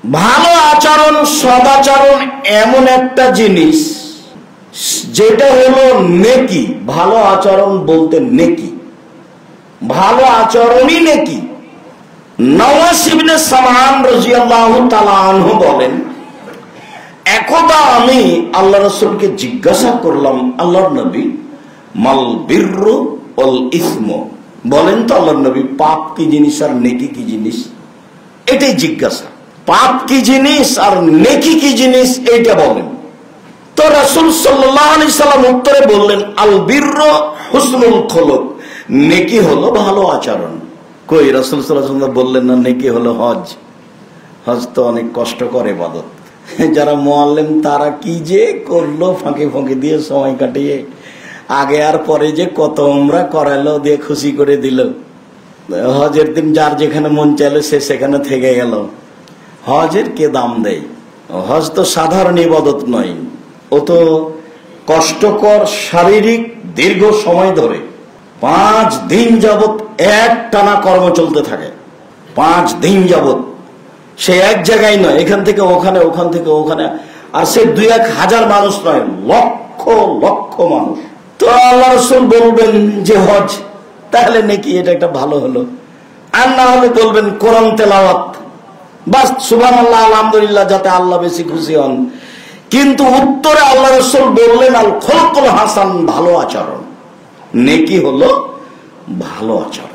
ভালো আচরণ, সদাচরণ এমন একটা জিনিস যেটা হলো নেকি। ভালো আচরণ বলতে নেকি, ভালো আচরণই নেকি। নওয়াস ইবনে সামআন রাদিয়াল্লাহু তাআলা আনহু বলেন, একদা আমি আল্লাহ রাসূলকে জিজ্ঞাসা করলাম, আল্লাহর নবী, মাল বিররু ওয়াল ইসমু, বলেন তো আল্লাহর নবী, পাপ কি জিনিস আর নেকি কি জিনিস? এটাই জিজ্ঞাসা। পাপ কি জিনিস আর নেকি কি জিনিস এইটা বলেন। তো রাসূল সাল্লাল্লাহু আলাইহি সাল্লাম উত্তরে বললেন, আল বিররু হুসনুল খুলুক, নেকি হলো ভালো আচরণ। কই রাসূল সাল্লাল্লাহু আলাইহি ওয়াসাল্লাম বললেন না নেকি হলো হজ? হজ তো অনেক কষ্টকর ইবাদত। যারা মুআল্লিম তারা কি যে করলো, ফাঁকে ফাঁকে দিয়ে সময় কাটিয়ে, আগে আর পরে যে কত উমরা করালো, দিয়ে খুশি করে দিল। হজের দিন যার যেখানে মন চাইলো সে সেখানে থেকে গেল। হজের কে দাম দেয়? হজ তো সাধারণ ইবাদত নয়, ও তো কষ্টকর, শারীরিক, দীর্ঘ সময় ধরে 5 দিন যাবত এক টানা কর্ম চলতে থাকে। 5 দিন যাবত সে এক জায়গায় নয়, এখান থেকে ওখানে, ওখান থেকে ওখানে, আর সে 2-1 হাজার মানুষ নয়, লক্ষ লক্ষ মানুষ। তো আল্লাহ রাসূল বলবেন যে হজ, তাহলে নাকি এটা একটা ভালো হলো। আর না হলে বলবেন কোরআন তেলাওয়াত, বাস সুবহানাল্লাহ আলহামদুলিল্লাহ, যাতে আল্লাহ বেশি খুশি হন। কিন্তু উত্তরে আল্লাহ রাসূল বললেন, আল খুলকুল হাসান, ভালো আচরণ। নেকি হলো ভালো আচরণ।